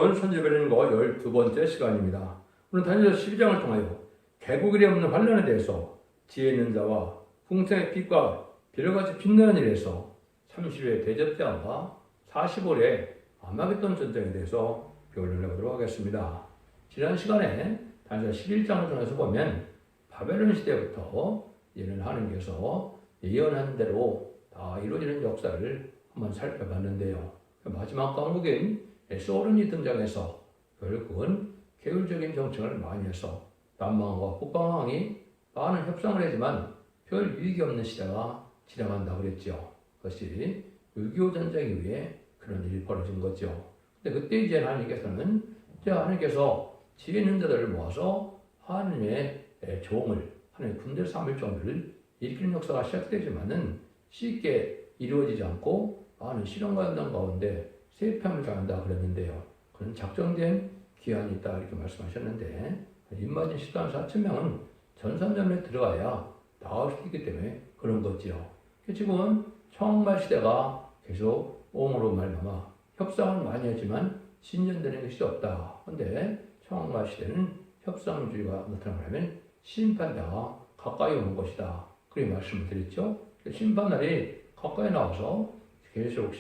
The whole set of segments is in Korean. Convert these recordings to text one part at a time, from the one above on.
오늘 선지배는거 12번째 시간입니다. 오늘 다니엘 12장을 통하여 개국일에 없는 환란에 대해서 지혜 있는 자와 풍성의 빛과 별같이 빛나는 일에서 30일의 대접자와 40월의 아마겟돈 전쟁에 대해서 배우를 해보도록 하겠습니다. 지난 시간에 다니엘 11장을 통해서 보면 바벨론 시대부터 이는 하나님께서 예언한 대로 다 이루어지는 역사를 한번 살펴봤는데요. 마지막 강국인 소련이 등장해서 결국은 계율적인 정책을 많이 해서 남방과 북방왕이 많은 협상을 하지만 별 유익이 없는 시대가 지나간다고 그랬죠. 그것이 6.25 전쟁 이후에 그런 일이 벌어진 거죠. 근데 그때 이제 하나님께서 지혜 있는 자들을 모아서 하나님의 종을, 하나님의 군대 삼을 종을 일으키는 역사가 시작되지만은 쉽게 이루어지지 않고 많은 시련과 연단 가운데 세패함을 당한다 그랬는데요. 그런 작정된 기한이 있다 이렇게 말씀하셨는데 입맞은 10만 4천 명은 전산전에 들어가야 나올 수 있기 때문에 그런 거지요. 지금은 청말 시대가 계속 옹으로 말미암아 협상을 많이 하지만 진전되는 것이 없다. 그런데 청말 시대는 협상주의가 나타나면 심판자가 가까이 오는 것이다. 그렇게 말씀을 드렸죠. 심판날이 가까이 나와서 계속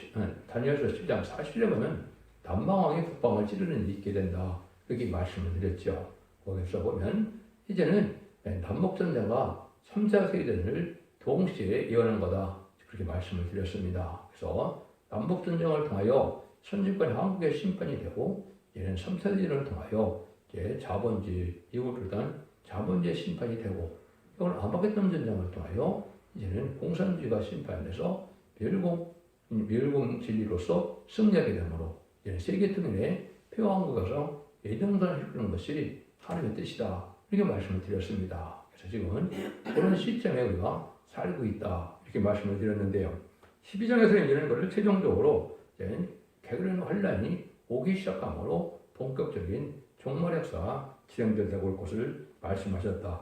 다니엘서 10장 40절에 보면 남방왕이 북방을 찌르는 일이 있게 된다. 이렇게 말씀을 드렸죠. 거기서 보면 이제는 남북전쟁과 3차 세계대전을 동시에 예언한 거다. 그렇게 말씀을 드렸습니다. 그래서 남북전쟁을 통하여 선진권이 한국의 심판이 되고 얘는 3차 세계대전을 통하여 이제 자본주의, 미국을 비롯한 자본주의 심판이 되고 이걸 아마겟돈 전쟁을 통하여 이제는 공산주의가 심판돼서 멸공 진리로서 승리하게 되므로 세계 통일의 평화왕국에서 예정선을 이끄는 것이 하나님의 뜻이다. 이렇게 말씀을 드렸습니다. 그래서 지금은 그런 시점에 우리가 살고 있다. 이렇게 말씀을 드렸는데요. 12장에서 이제는 그걸 최종적으로 개그는 환란이 오기 시작함으로 본격적인 종말 역사가 진행되고 올 것을 말씀하셨다.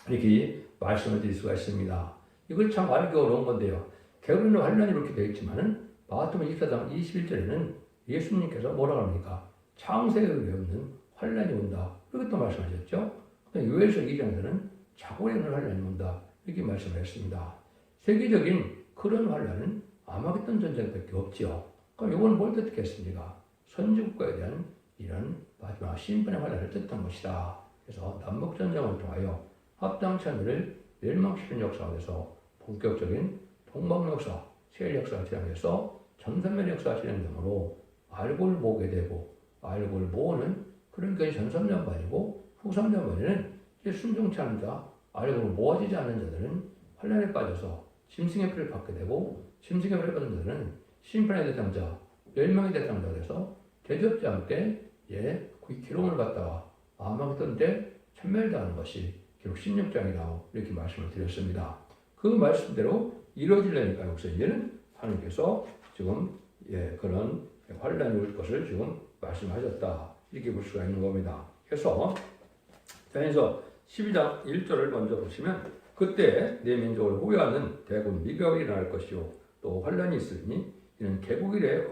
이렇게 말씀을 드릴 수가 있습니다. 이걸 참 알기 어려운 건데요. 게으르는 환란이 이렇게 되어 있지만은 마태복음 24장 21절에는 예수님께서 뭐라고 합니까? 창세에 없는 환란이 온다. 이렇게 또 말씀하셨죠. 요엘서 2장에서는 자고에 없는 환란이 온다. 이렇게 말씀을 했습니다. 세계적인 그런 환란은 아마겟돈 전쟁밖에 없지요. 그럼 이건 뭘 뜻했겠습니까? 선지국가에 대한 이런 마지막 심판의 환란을 뜻한 것이다. 그래서 남북전쟁을 통하여 합당치 않을 멸망시키는 역사에서 본격적인 동방 역사, 세일 역사가 진행돼서 전선멸 역사가 진행되므로 알고를 모으게 되고 알고를 모으는 그런 게 전선전반이고 후선전반에는 순종치 않는 자, 알고를 모아지지 않는 자들은 환란에 빠져서 짐승의 피를 받게 되고 짐승의 피를 받는 자들은 심판의 대상자, 멸망의 대상자가 돼서 대접자 함께 기록을 갖다가 아마겟돈 때 천멸당하는 것이 기록 16장이라고 이렇게 말씀을 드렸습니다. 그 말씀대로 이루어지려니까 여기서 이제는 하나님께서 지금 그런 환란이 올 것을 지금 말씀하셨다. 이렇게 볼 수가 있는 겁니다. 그래서 12장 1절을 먼저 보시면 그때 내 민족을 후회하는 대군 미병이 일어날 것이요 또 환란이 있으니 이는 개국일에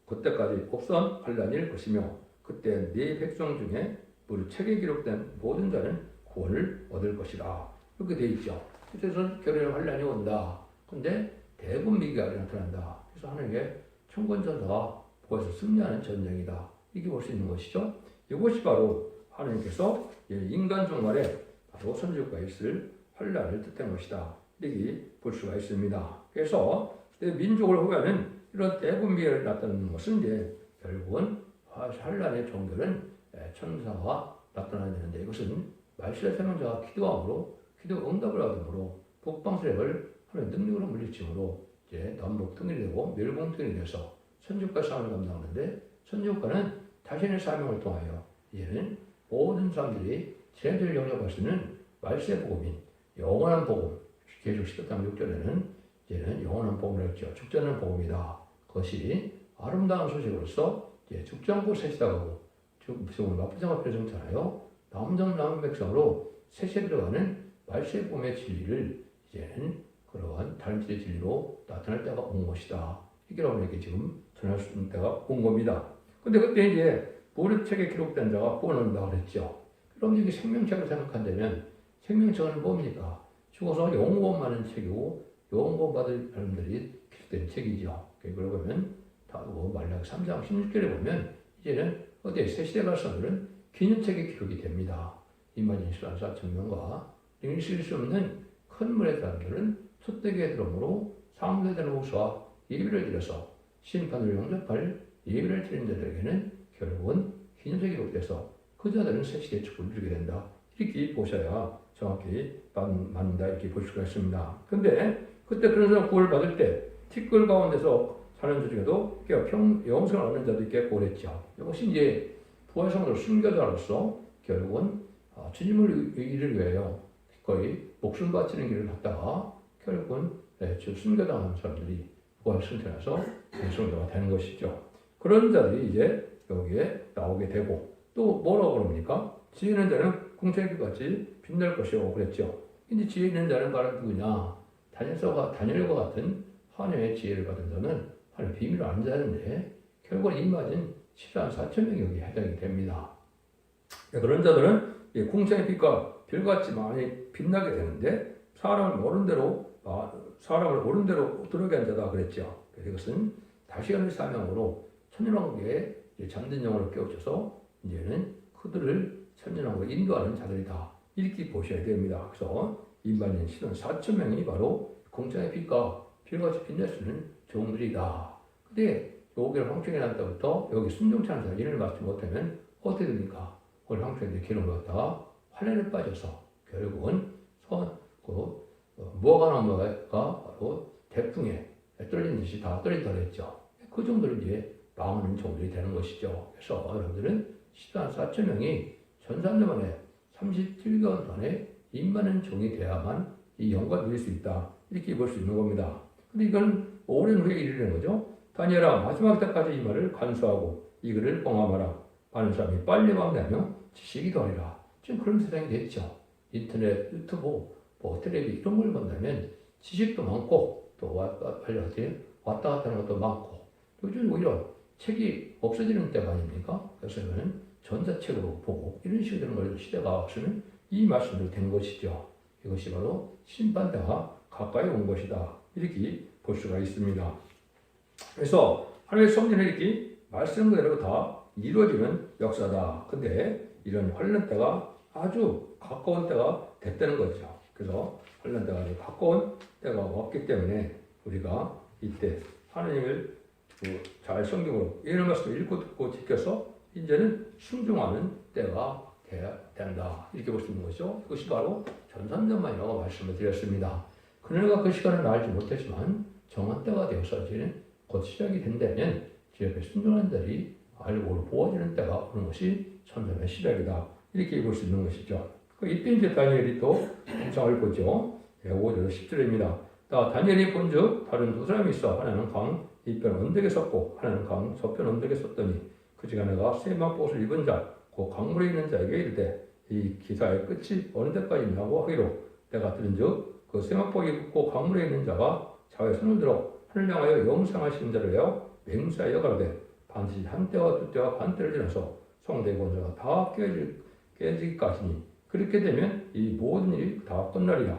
그때까지 없던 환란일 것이며 그때 네 백성 중에 우리 책에 기록된 모든 자는 구원을 얻을 것이라. 이렇게 되어 있죠. 그래서 결혼의 환란이 온다. 근데 대군 미기가 나타난다. 그래서 하나님의 천군전사가 거기서 승리하는 전쟁이다. 이렇게 볼 수 있는 것이죠. 이것이 바로 하나님께서 인간 종말에 바로 선지국가에 있을 환란을 뜻한 것이다. 이렇게 볼 수가 있습니다. 그래서 민족을 후회하는 이런 대군 미기가 나타나는 것은 이제 결국은 환란의 종결은 천사가 나타나야 되는데 이것은 말씀의 설명자가 기도함으로 기도 응답을 얻음으로 북방 세력을 하나님의 능력으로 물리침으로 이제 남북 통일이 되고 멸공 통일이 돼서 선지국가 싸움을 감당하는데 선지국가는 자신의 사명을 통하여 이제는 모든 사람들이 제대로 영접할 수 있는 말씀의 복음인 영원한 복음 계속 10장 6절에는 이제는 영원한 복음을 했죠. 죽자는 복음이다. 그것이 아름다운 소식으로서 이제 죽지 않고 새시다고 지금 나쁘지 않게 정찬하여 남은 백성으로 셋에 들어가는 말세의 꿈의 진리를 이제는 그러한 다른 진리로 나타날 때가 온 것이다. 이게 지금 전할 수 있는 때가 온 겁니다. 근데 그때 이제 보르책에 기록된 자가 구원한다고 그랬죠. 그럼 이게 생명책을 생각한다면 생명책은 뭡니까? 죽어서 영원 받는 책이고 영원 받을 사람들이 기록된 책이죠. 그러고 보면 말라기 3장 16절에 보면 이제는 어디에 새 시대 발상들은 기념책에 기록이 됩니다. 이만희 14,000명과 읽을 수 없는 큰 물의 사람들은 소떼기에 들어오므로 상대되는 목수와 예비를 드려서 심판을 영접할 예비를 드린 자들에게는 결국은 기념책이 기록돼서 그 자들은 새 시대의 축복을 누리게 된다. 이렇게 보셔야 정확히 맞는다 이렇게 볼 수가 있습니다. 근데 그때 그런 사람 구원을 받을 때 티끌 가운데서 사는 자 중에도 영생을 얻는 자도 있겠고 그랬죠. 이것이 이제 부활성으로 순교자로서 결국은 주님을 이를 위하여 거의 목숨 바치는 길을 갔다가 결국은 순교당하는 사람들이 부활 승천해서 영생자가 되는 것이죠. 그런 자들이 이제 여기에 나오게 되고 또 뭐라고 그럽니까? 지혜 있는 자는 궁창빛같이 빛날 것이라고 그랬죠. 근데 지혜 있는 자는 바로 누구냐? 다니엘과 같은 하나님의 지혜를 받은 자는 하나님의 비밀을 아는 자인데 결국 입맞은 14,000명이 여기에 해당이 됩니다. 그런 자들은 궁창의 빛과 별같이 많이 빛나게 되는데 사람을 모르는 대로 들어오게 한 자다 그랬죠. 그래서 이것은 다시금의 사명으로 천년왕국에 잠든 영혼을 깨우쳐서 이제는 그들을 천년왕국에 인도하는 자들이다. 이렇게 보셔야 됩니다. 그래서 일반인 신원 4,000명이 바로 궁창의 빛과 별같이 빛낼 수 있는 종들이다. 근데 요기를 황충해 난 때부터 여기 순종차는 사람 이를 맞지 못하면 어떻게 됩니까? 오늘 황충인데 기름을 갖다가 환란에 빠져서 결국은 무화과나무가 바로 대풍에 떨어진 듯이 다 떨어진다고 했죠. 그 정도로 이제 망하는 종들이 되는 것이죠. 그래서 여러분들은 14,000명이 전산년 만에 37개월 동안에 임하는 종이 돼야만 이 영광을 누릴 수 있다. 이렇게 볼 수 있는 겁니다. 근데 이건 오랜 후에 이르는 거죠. 다니엘아 마지막 때까지 이 말을 간수하고 이 글을 봉함하라. 많은 사람이 빨리 왕래하며 지식이 더하리라. 지금 그런 세상이 됐죠. 인터넷, 유튜브, 텔레비 이런 걸 본다면 지식도 많고 또 왔다 갔다 하는 것도 많고 요즘 오히려 책이 없어지는 때가 아닙니까? 그래서 이거는 전자책으로 보고 이런 식으로 되는 걸 시대가 없으면 이 말씀대로 된 것이죠. 이것이 바로 심판대가 가까이 온 것이다. 이렇게 볼 수가 있습니다. 그래서 하나님의 성전이 이렇게 말씀 그대로 다 이루어지는 역사다. 근데 이런 환란 때가 아주 가까운 때가 됐다는 거죠. 그래서 환란 때가 아주 가까운 때가 왔기 때문에 우리가 이때 하나님을 잘 성경으로 이런 말씀을 읽고 듣고 지켜서 이제는 순종하는 때가 돼야 된다. 이렇게 볼 수 있는 것이죠. 그것이 바로 전산전만이라고 말씀을 드렸습니다. 그녀가 그 시간을 알지 못했지만 정한 때가 되어서 이제는 곧 시작이 된다면 제 옆에 순종하는 자들이 알고 보아지는 때가 오는 것이 천년의 시작이다. 이렇게 볼 수 있는 것이죠. 이때 이제 다니엘이 또 한창을 보죠. 5절 10절입니다. 다니엘이 본즉 다른 두 사람이 있어 하나는 강 이편 언덕에 섰고 하나는 강 서편 언덕에 섰더니 그지가 내가 세마포옷을 입은 자 그 강물에 있는 자에게 이르되 이 기사의 끝이 어느 때까지 있냐고 하기로 내가 들은즉 그 세마포 입고 강물에 있는 자가 자의 손을 들어 하늘 향하여 영생하신 자를 하여 맹세하여 가로되 반드시 한 때와 두 때와 반 때를 지나서 성대 권자가 다 깨지기까지니 그렇게 되면 이 모든 일이 다 끝나리라.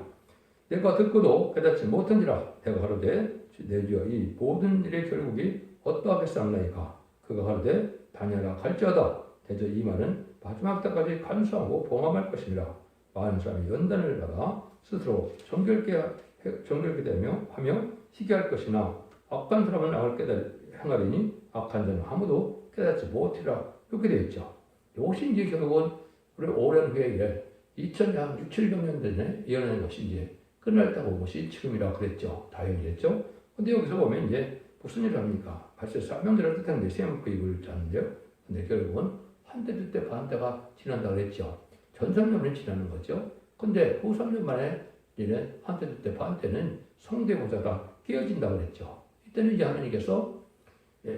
내가 듣고도 깨닫지 못한지라. 내가 가로되 내 주여 이 모든 일의 결국이 어떠하겠사옵나이까. 그가 가로되 다니엘아 갈지어다. 대저 이 말은 마지막 때까지 간수하고 봉함할 것이니라. 많은 사람이 연단을 받아 스스로 정결케 되며 하며 희귀할 것이나 악한 사람은 악을 행하리니 악한 자는 아무도 깨닫지 못하리라. 이렇게 되어 있죠. 이것이 이제 결국은 우리 오랜 후에 2000년, 700년 전에 예언하는 것이 이제 끝날 때가 온 것이 지금이라 그랬죠. 다행이랬죠. 근데 여기서 보면 이제 무슨 일을 합니까? 벌써 사명들을 뜻하는데 세마포 입을 짰는데요. 근데 결국은 한때, 두때, 반때가 지난다 그랬죠. 전 3년이 지나는 거죠. 근데 후 3년 만에 이제는 한때, 두때, 반때는 성대모사가 깨어진다 그랬죠. 이때는 이제 하나님께서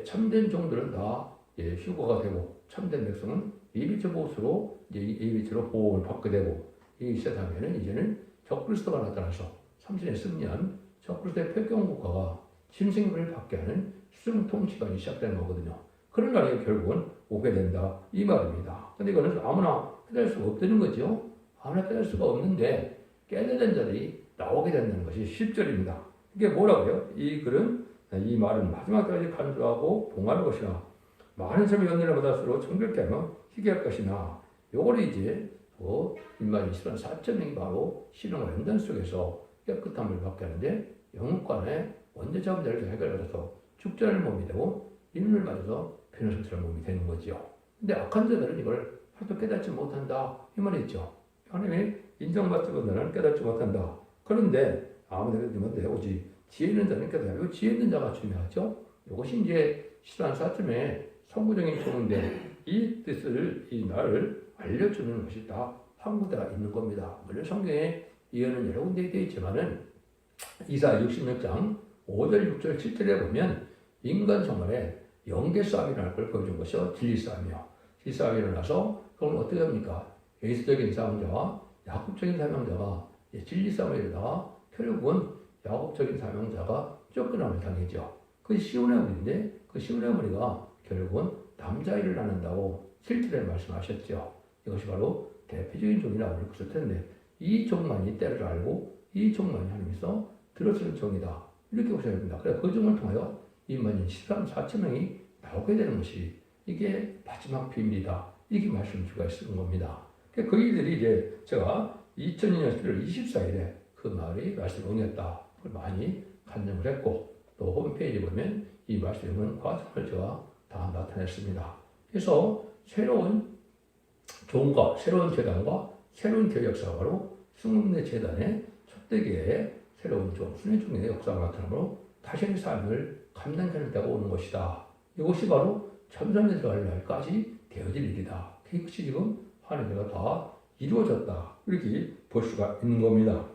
참된 종들은 다 휴거가 되고 참된 백성은 예비처 보수로 예비처로 보호를 받게 되고 이 세상에는 이제는 적그리스도가 나타나서 삼신의 승리한 적그리스도의 폐경 국가가 신생임을 받게 하는 수정통치관이 시작되는 거거든요. 그런 날에 결국은 오게 된다 이 말입니다. 근데 이거는 아무나 깨달을 수가 없다는 거죠. 아무나 깨달을 수가 없는데 깨달은 자들이 나오게 된다는 것이 10절입니다. 이게 뭐라고요? 이 글은 이 말은 마지막까지 간주하고 봉할 것이나 많은 사람이 연애를 받았을수록 정결케 하며 희귀할 것이나 요거를 이제 인마이 4.0이 바로 신앙과 연단 속에서 깨끗함을 받게 하는데 영육간의 원죄 문제를 해결받아서 죽자를 몸이 되고 인을 맞아서 변호사처럼 몸이 되는 거죠. 근데 악한 자들은 이걸 하도 깨닫지 못한다 이 말이죠. 하나님이 인정받지 못하는 깨닫지 못한다. 그런데 아무나 깨닫지 못해 오직 지혜 있는 자는 깨닫고 지혜 있는 자가 중요하죠. 이것이 이제 4.0의 성구적인 조문인데 이 뜻을 이 날을 알려주는 것이 다 한 군데가 있는 겁니다. 물론 성경에 이어는 여러 군데 되어 있지만은 이사 66장 5절, 6절, 7절에 보면 인간 생활에 영계 싸움이 일어날 걸 보여준 것이요. 진리 싸움이요. 진리 싸움이 일어나서 그럼 어떻게 합니까? 예수적인 사명자와 야곱적인 사명자가 진리 싸움에 이르다가 결국은 야곱적인 사명자가 쫓겨남을 당했죠. 그 시온의 무리인데 그 시온의 무리가 결국은 남자일을 나눈다고 7절에 말씀하셨죠. 이것이 바로 대표적인 종이라고 할 것일 텐데 이 종만이 때를 알고 이 종만이 하나님께서 들어주는 종이다. 이렇게 보셔야 됩니다. 그래서 그 종을 통하여 인만인 4,000명이 나오게 되는 것이 이게 마지막 비밀이다. 이렇게 말씀 주가 쓰는 겁니다. 그 일들이 이제 제가 2002년 11월 24일에 그 말이 말씀을 응했다. 그걸 많이 간증을 했고 또 홈페이지 보면 이 말씀은 과정을 제가 다 나타냈습니다. 그래서 새로운 종과 새로운 재단과 새로운 교회 역사가 바로 승문대 재단의 첫대기에 새로운 종, 순회중의 역사가 나타나므로 다시의 삶을 감당하는 때가 오는 것이다. 이것이 바로 천상에 들어갈 날까지 되어질 일이다. 그것이 지금 하나님께서 다 이루어졌다. 이렇게 볼 수가 있는 겁니다.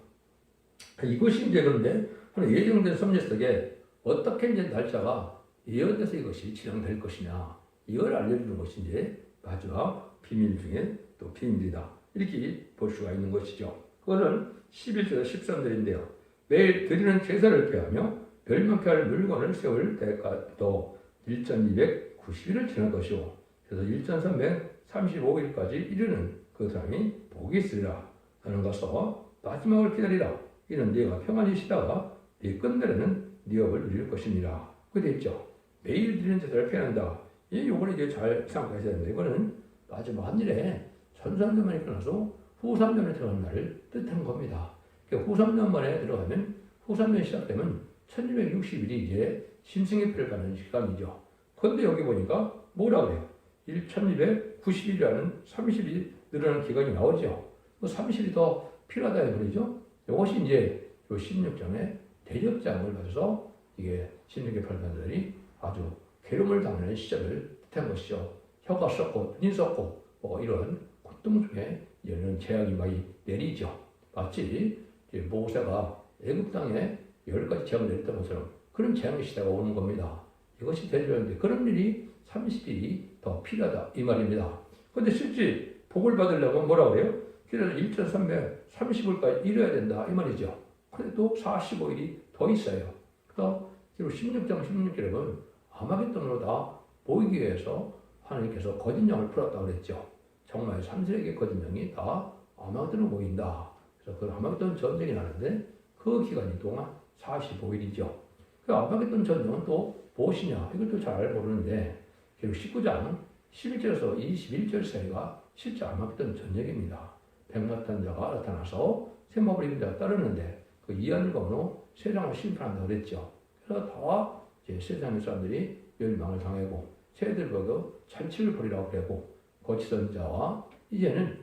이것이 이제 그런데 예정된 섭리 속에 어떻게 이제 날짜가 예언돼서 이것이 진행될 것이냐. 이걸 알려주는 것이 이제 마지막 비밀 중에 또 비밀이다. 이렇게 볼 수가 있는 것이죠. 그것은 11절 13절인데요. 매일 드리는 제사를 피하며 멸망케할 물건을 세울 때까지도 1290일을 지날 것이오. 그래서 1335일까지 이르는 그 사람이 복이 있으리라. 하는 것서 마지막을 기다리라. 이는 네가 평안히 쉬다가 네 끝날에는 네 업을 누릴 것이니라. 그렇게 있죠. 매일 드리는 제사를 피한다. 이 요거를 이제 잘 생각하셔야 됩니다. 이거는 마지막 한 일에 전산년만에 끝나서 후삼년에 들어가는 날을 뜻하는 겁니다. 후삼년 만에 들어가면 후삼년 시작되면 1260일이 이제 신승의표를 가는 시간이죠. 그런데 여기 보니까 뭐라 그래요? 1290일이라는 30일이 늘어나는 기간이 나오죠. 30일이 더 필요하다 말이죠. 이것이 이제 16장의 대접장을 받아서 이게 신승의표를 가는 자들이 아주 괴로움을 당하는 시절을 뜻한 것이죠. 혀가 썩고 눈이 썩고 이런 고통 중에 이런 재앙이 많이 내리죠. 마치 모세가 애굽 땅에 10가지 재앙을 내렸던 것처럼 그런 재앙의 시대가 오는 겁니다. 이것이 대조하는데 그런 일이 30일이 더 필요하다 이 말입니다. 그런데 실제 복을 받으려면 뭐라 그래요? 그래서 1330일까지 이뤄야 된다 이 말이죠. 그런데 또 45일이 더 있어요. 그래서 16장 16절에 보면 아마겟돈으로 다 모이기 위해서 하나님께서 거짓 영을 풀었다고 그랬죠. 정말 3세기의 거짓 영이 다 아마겟돈으로 모인다. 그래서 그 아마겟돈 전쟁이 나는데 그 기간이 동안 45일이죠. 그 아마겟돈 전쟁은 또 무엇이냐? 이것도 잘 모르는데 결국 19장 11절에서 21절 사이가 실제 아마겟돈 전쟁입니다. 백마탄자가 나타나서 셈법을 입은 자가 따르는데 그 이한검으로 세상을 심판한다고 그랬죠. 그래서 다 이제 세상의 사람들이 멸망을 당하고 새들 보고 잔치를 벌이라고 그러고 거치던 자와 이제는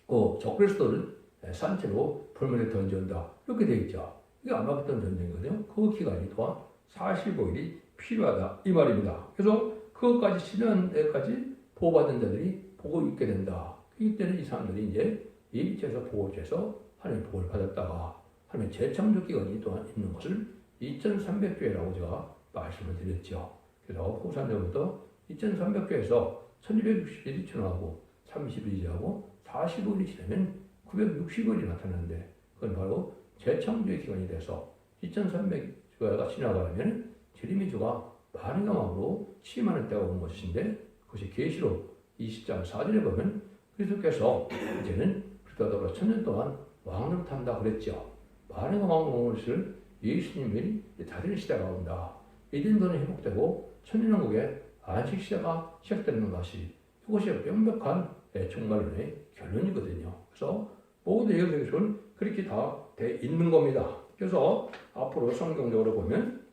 그 적그리스도를 산채로 불문에 던져온다 이렇게 되어 있죠. 이게 아마겟돈 전쟁이거든요. 그 기간이 또한 45일이 필요하다 이 말입니다. 그래서 그것까지 지난 데까지 보호받은 자들이 복을 입게 된다. 이때는 이 사람들이 이제 이 빛에서 복을 죄서 하나님의 복을 받았다가 하나님의 재창조 기간이 또한 있는 것을 2300교회라고 제가 말씀을 드렸죠. 그래서 후산전부터 2300교회에서 1260일이 지나고 30일이 지나고 45일이 지나면 960일이 나타나는데 그건 바로 재창조의 기간이 돼서 2300 주가 지나가려면 제레미야가 많은 경험으로 취임하는 때가 온 것인데 그것이 계시록 20장 4절에 보면 그리스도께서 이제는 그리스도와 더불어 1000년 동안 왕으로 탄다 그랬죠. 많은 경험을 온 것을 예수님이 다스릴 시대가 온다. 에덴don이 회복되고 천년왕국의 안식 시대가 시작되는 것이 이것이 명백한 종말론의 결론이거든요. 그래서 모든 예언서에서는 그렇게 다 돼 있는 겁니다. 그래서 앞으로 성경적으로 보면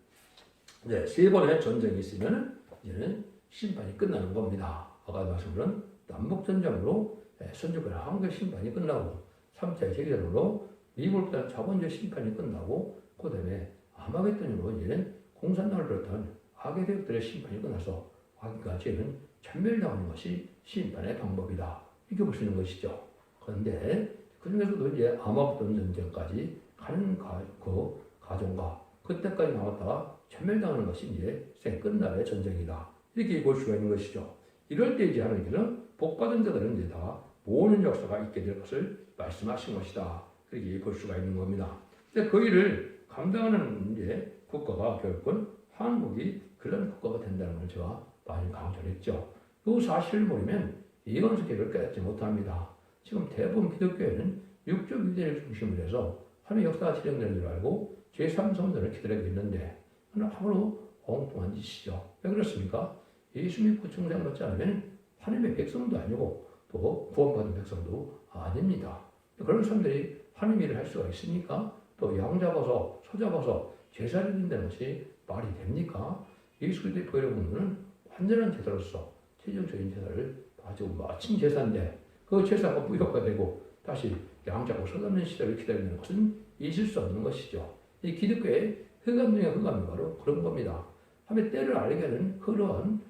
이제 3번의 전쟁이 있으면 이제는 심판이 끝나는 겁니다. 아까 말씀드린 남북전쟁으로 선조별 한국 심판이 끝나고 3차 세계대전으로 미국보다는 자본주의 심판이 끝나고 그 다음에 아마겟돈으로 이제는 공산당을 비롯한 악의 대국들의 심판이 끝나서 악까지는 전멸당하는 것이 심판의 방법이다. 이렇게 볼 수 있는 것이죠. 그런데 그 중에서도 이제 아마겟돈 전쟁까지 가는 그 과정과 그때까지 남았다가 전멸당하는 것이 이제 끝날의 전쟁이다. 이렇게 볼 수가 있는 것이죠. 이럴 때 이제 하나님께서는 복받은 자들은 이제 다 모으는 역사가 있게 될 것을 말씀하신 것이다. 그렇게 볼 수가 있는 겁니다. 근데 그 일을 감당하는 이제 국가가 결국은 한국이 그런 국가가 된다는 걸 제가 많이 강조를 했죠. 그 사실을 모르면 예언서계를 깨닫지 못합니다. 지금 대부분 기독교회는 육적 유대를 중심으로 해서 하나님의 역사가 진행되는 줄 알고 제3성전을 기다리고 있는데 하나로 엉뚱한 짓이죠. 왜 그렇습니까? 예수 믿고 중생받지 않으면 하나님의 백성도 아니고 또 구원받은 백성도 아닙니다. 그런 사람들이 하나님 일을 할 수가 있습니까? 또 양 잡아서 소 잡아서 제사를 드린다는 것이 말이 됩니까? 예수 그리스도의 보혈의 공로는 완전한 제사로서 최종적인 제사를 아주 마친 제사인데 그 제사가 무효가 되고 다시 양 잡고 소 잡는 시대를 기다리는 것은 있을 수 없는 것이죠. 이 기독교의 흑암 중의 흑암이 바로 그런 겁니다. 하면 때를 알게는 그러한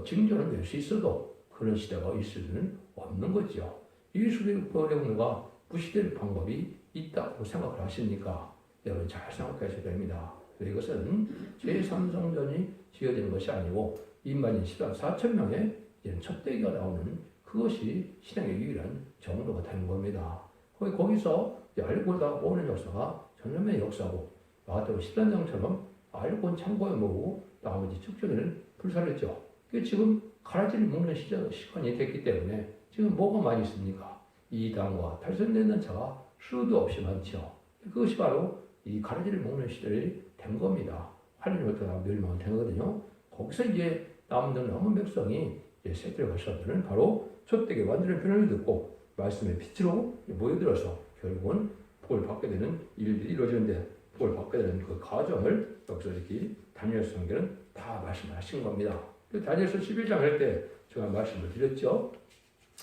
징조는 낼 수 있어도 그런 시대가 있을 수는 없는 거죠. 예수 그리스도의 공로가 무시될 방법이 있다고 생각을 하십니까? 여러분 잘 생각하셔야 됩니다. 이것은 제3성전이 지어지는 것이 아니고 인만인 4,000명의 첩대기가 나오는 그것이 신앙의 유일한 정도가 되는 겁니다. 거기서 알고 다 오는 역사가 전염의 역사고 나같은 13장처럼 알고는 참고에 모으고 나머지 축전에는 불사르죠. 지금 가라지를 먹는 시간이 됐기 때문에 지금 뭐가 많이 있습니까? 이당과 탈선되는 자가 수도 없이 많죠. 그것이 바로 이 가라지를 먹는 시절이 된 겁니다. 하나님으로부터 멸망은 되거든요. 거기서 이제 남은 백성이 이제 새끼를 가시는 바로 촛대기 완전한 변화를 듣고 말씀의 빛으로 모여들어서 결국은 복을 받게 되는 일들이 이루어지는데 복을 받게 되는 그 과정을 여기서 이렇게 다니엘서 성경은 다 말씀을 하신 겁니다. 다니엘서 11장 할 때 제가 말씀을 드렸죠.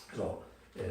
그래서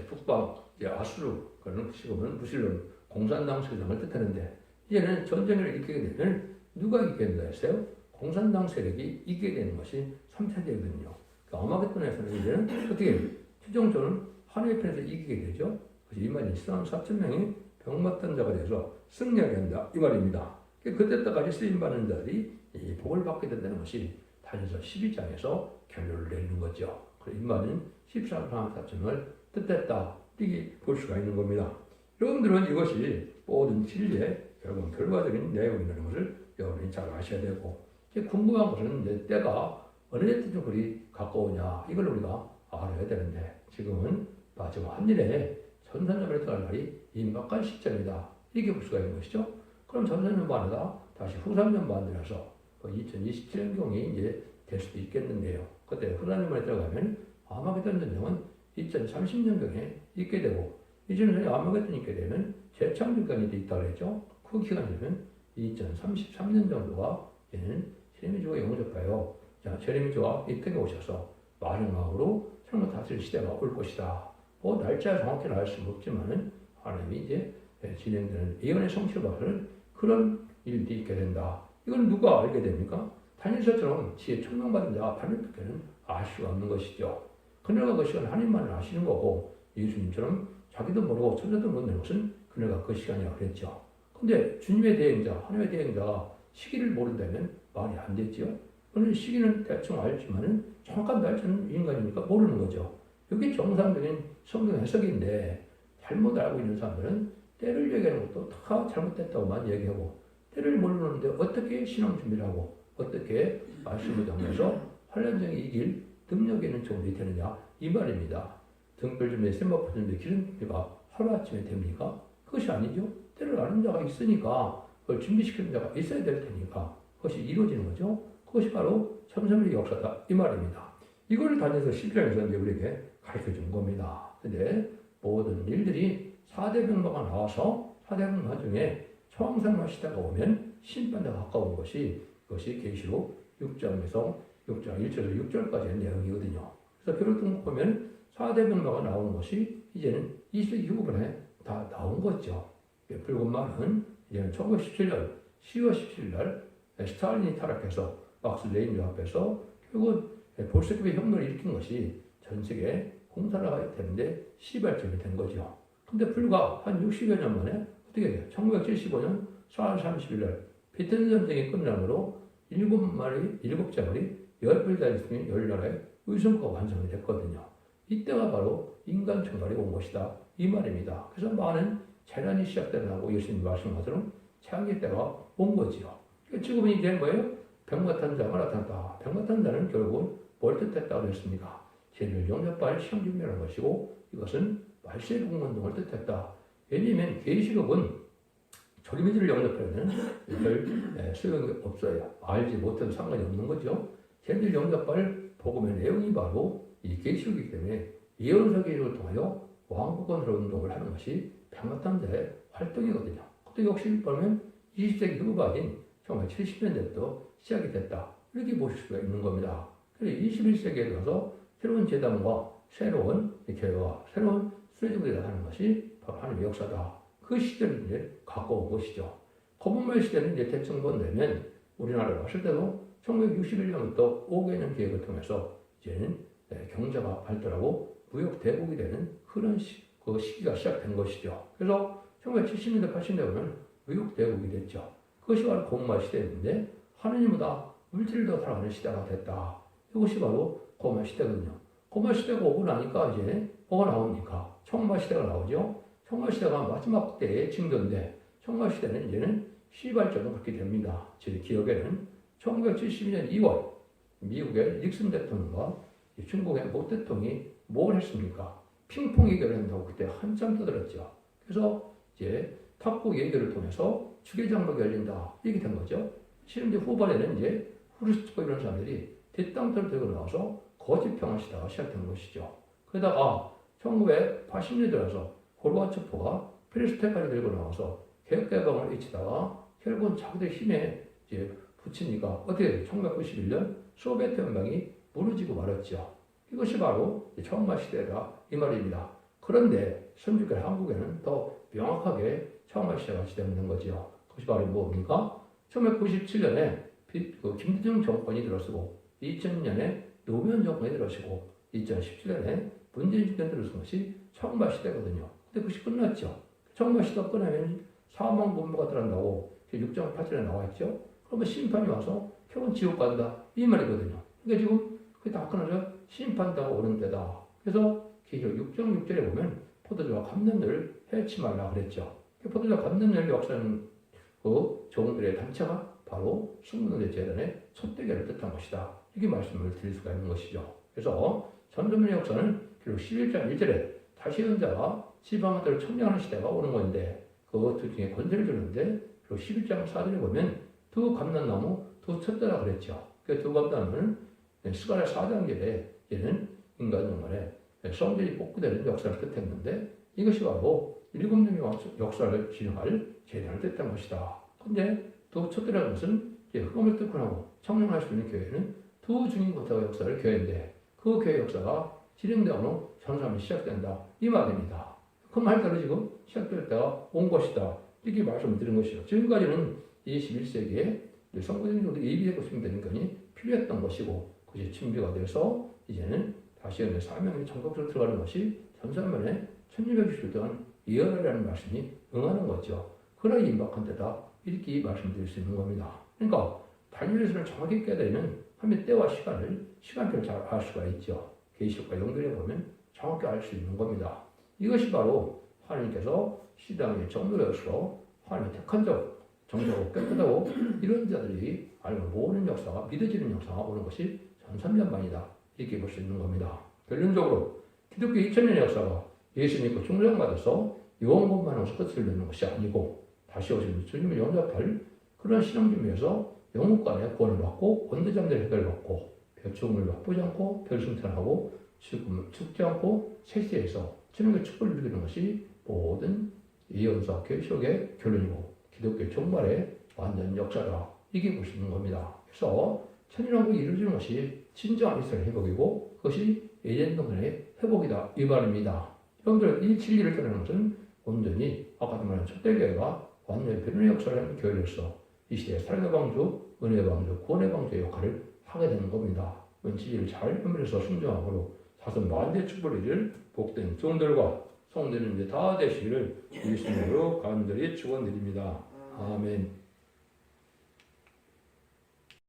북방 아수르 그런 지금은 무슬림 공산당 세력을 뜻하는데 이제는 전쟁을 이기게 되면 누가 이기게 된다 했어요? 공산당 세력이 이기게 되는 것이 3차 대전이거든요. 아마겟돈에서는 이제는 어떻게 최종적으로 하나님의 편에서 이기게 되죠. 그래서 이만희 4,000명이 병맞던 자가 돼서 승리하게 한다 이 말입니다. 그때까지 쓰임받는 자들이 복을 받게 된다는 것이 다니엘서 12장에서 결론을 내리는 거죠. 그래서 이만은 14,000명을 뜻했다 이게 볼 수가 있는 겁니다. 여러분들은 이것이 모든 진리의 결국은 결과적인 내용이라는 것을 여러분이 잘 아셔야 되고 궁금한 것은 이제 때가 어느 때쯤 그리 가까우냐 이걸 우리가 알아야 되는데 지금은 마지막 한일에 전산점을 들어갈 날이 임박한 시점이다 이렇게 볼 수가 있는 것이죠. 그럼 전산점 반에다 다시 후산점 반들어서 2027년경이 이제 될 수도 있겠는데요. 그때 후산점에 들어가면 아마겟돈 전쟁은 2030년경에 있게 되고 이제는 아마겟돈이 있게 되면 재창조기간이 있다고 했죠. 그 기간이면 2033년 정도가 얘는 제레미야가 영접해요. 자, 제레미야가 이 땅에 오셔서 마지막으로 세상을 다스릴 시대가 올 것이다. 날짜 정확히는 알 수는 없지만은 하나님이 이제 진행되는 예언의 성취를 받는 그런 일이 있게 된다. 이건 누가 알게 됩니까? 다니엘서처럼 지혜 청명받은 자가 다니엘께는 알 수가 없는 것이죠. 그녀가 그 시간을 하나님만을 아시는 거고 예수님처럼 자기도 모르고 천사도 모르는 것은 그녀가 그 시간이라고 그랬죠. 근데 주님의 대행자, 하나님의 대행자가 시기를 모른다면 말이 안 되지요. 그런 시기는 대충 알지만은 정확한 날짜는 인간이니까 모르는 거죠. 여기 정상적인 성경 해석인데 잘못 알고 있는 사람들은 때를 얘기하는 것도 다 잘못됐다고만 얘기하고 때를 모르는데 어떻게 신앙 준비를 하고 어떻게 말씀을 전해서 환란중에 이길 능력 있는 종들이 되느냐 이 말입니다. 등불 준비, 세마포 준비, 기름 준비가 하루아침에 됩니까? 그것이 아니죠. 때를 아는 자가 있으니까 그걸 준비시키는 자가 있어야 될 테니까 그것이 이루어지는 거죠. 그것이 바로 천사의 역사다 이 말입니다. 이걸 다녀서 11장에서 이제 우리에게 가르쳐 준 겁니다. 근데 모든 일들이 4대 병마가 나와서 4대 병마 중에 초항산마 시대가 오면 심판대가 가까운 것이 그것이 계시록 6장에서 6장 1절에서 6절까지의 내용이거든요. 그래서 결국 보면 4대 병마가 나오는 것이 이제는 20세기 후반에 다 나온 거죠. 붉은 말은 이제는 1917년 10월 17일 날 스탈린이 타락해서 막스 레닌 앞에서 결국 볼셰비크 혁명을 일으킨 것이 전 세계 공산화가 되는데 시발점이 된 거죠. 근데 불과 한 60여 년 만에 어떻게 돼요? 1975년 4월 30일 날 베트남 전쟁이 끝나므로 7장이 10불 달렸으면 10나라의 의성과가 완성이 됐거든요. 이때가 바로 인간 총괄이 온 것이다. 이 말입니다. 그래서 많은 재난이 시작되고 예수님 말씀한 것처럼 창의 때가 온 거지요. 지금은 이제 뭐예요? 백마탄자가 나타났다. 백마탄자는 결국은 뭘 뜻했다고 그랬습니까? 죄를 영접할 시험 준비라는 것이고 이것은 말세의 공운동을 뜻했다. 왜냐하면 계시록은 절미들을 영접하려면 별 소용이 없어요. 알지 못해도 상관이 없는 거죠. 죄를 영접할 복음의 내용이 바로 이 계시록이기 때문에 예언서 계시록을 통하여 왕국권 운동을 하는 것이 백마탄자의 활동이거든요. 그것도 역시 보면 20세기 후반인 정말 70년대부터 시작이 됐다. 이렇게 보실 수가 있는 겁니다. 그래서 21세기에 들어서 새로운 재단과 새로운 교회와 새로운 수혜주들이 하는 것이 바로 하나님의 역사다. 그 시대를 이제 갖고 온 것이죠. 거북말 시대는 이제 대충 되면 우리나라에 왔을 때도 1961년부터 5개년 계획을 통해서 이제는 경제가 발달하고 무역 대국이 되는 그런 그 시기가 시작된 것이죠. 그래서 1970년대, 80년대 보면 무역 대국이 됐죠. 그것이 바로 거북말 시대인데 하느님보다 물질을 더 사랑하는 시대가 됐다. 이것이 바로 거북말 시대거든요. 거북말 시대가 오고 나니까 이제 뭐가 나옵니까? 청말 시대가 나오죠. 청말 시대가 마지막 때의 징조인데 청말 시대는 이제는 시발점을 갖게 됩니다. 제 기억에는 1972년 2월 미국의 닉슨 대통령과 중국의 모 대통령이 뭘 했습니까? 핑퐁 얘기를 한다고 그때 한참 떠들었죠. 그래서 이제 탁구 얘기를 통해서 주계장벽이 열린다 이렇게 된 거죠. 실은 이제 후반에는 이제 후르시초프 이런 사람들이 뒷땅들을 들고 나와서 거짓 평화 시대가 시작된 것이죠. 그러다가 1980년대 들어서 고르바초프가 페레스트로이카를 들고 나와서 개혁개방을 외치다가 결국은 자기들 힘에 이제 붙이니까 어떻게 1991년 소비에트 연방이 무너지고 말았죠. 이것이 바로 청말 시대다 이 말입니다. 그런데 선주교 한국에는 더 명확하게 청말 시대가 시작된 거죠. 그것이 바로 뭡니까? 1997년에 김대중 정권이 들어서고 2000년에 노무현 정권이 들어서고 2017년에 문재인 정권이 들어선 것이 청말 시대거든요. 근데 그것이 끝났죠. 청말 시대가 끝나면 사망 본부가 들어간다고 6장 8절에 나와 있죠. 그러면 심판이 와서 결국 지옥 간다 이 말이거든요. 그러니까 지금 그게 다 끝나서 심판대가 오는 때다. 그래서 계시록 6장 6절에 보면 포도주와 감람들을 해치 말라 그랬죠. 포도주와 감람들 역사는 그 종들의 단체가 바로 승문의 재단의 첫대결을 뜻한 것이다. 이렇게 말씀을 드릴 수가 있는 것이죠. 그래서 전도문의 역사는 결국 11장 1절에 다시 현자가 지방들을 청량하는 시대가 오는 건데 그 둘 중에 권세를 주는데 그리고 11장 4절에 보면 두 감람나무 두 쳤더라 그랬죠. 그 두 감람나무는 스가랴 4장절에 얘는 인간 영혼에 성전이 복구되는 역사를 뜻했는데 이것이 바로 7명의 역사를 진행할 재단을 뜻한 것이다. 근데 두 쳤더라는 것은 흑암을 뚫고 나고 청량할 수 있는 교회는 두 중인고타의 역사를 교회인데 그 교회 역사가 진행되므로 전삼이 시작된다. 이 말입니다. 그 말대로 지금 시작될 때가 온 것이다. 이렇게 말씀을 드린 것이죠. 지금까지는 21세기에 성도님들도 예비되고 있는 건이 필요했던 것이고 그것이 준비가 돼서 이제는 다시 사명의 천국으로 들어가는 것이 전산면에 1660일 동안 예언하라는 말씀이 응하는 거죠. 그러나 임박한 때다. 이렇게 말씀드릴 수 있는 겁니다. 그러니까 다니엘서를 정확히 깨달으면 하면 때와 시간표를 잘 알 수가 있죠. 계시록과 연결해 보면 정확히 알 수 있는 겁니다. 이것이 바로 하나님께서 시당의 정도로서 하나님의 택한 적, 정직하고 깨끗하고 이런 자들이 알고 모으는 역사가 믿어지는 역사가 오는 것이 전선전반이다. 이렇게 볼 수 있는 겁니다. 결론적으로 기독교 2000년의 역사가 예수 믿고 충성받아서 영원것만 와서 끝을 내는 것이 아니고 다시 오신 주님을 영접할 그런 신앙심에서 영국간의 구원을 받고 원대장들의 해결받고 별충을 맛보지 않고 별승천하고 죽지 않고 세세에서 주님의 축복을 누리는 것이 모든 예언서 계시록의 결론이고 기독교 종말의 완전 역사다. 이게 볼 수 있는 겁니다. 그래서 천일왕국이 이루어지는 것이 진정한 이스라엘 회복이고 그것이 에덴 동산의 회복이다. 이 말입니다. 여러분들 이 진리를 깨닫는 것은 온전히 아까도 말한 첫대교회가 완전히 변화의 역사를 하는 교회로서 이 시대의 사랑의 방주, 은혜의 방주, 구원의 방주의 역할을 하게 되는 겁니다. 진리를 잘 분별해서 순종하고 사선 만대의 축복을 복된 종들과 성도들은 이제 다 되시기를 예수님으로 간절히 축원드립니다. 아멘.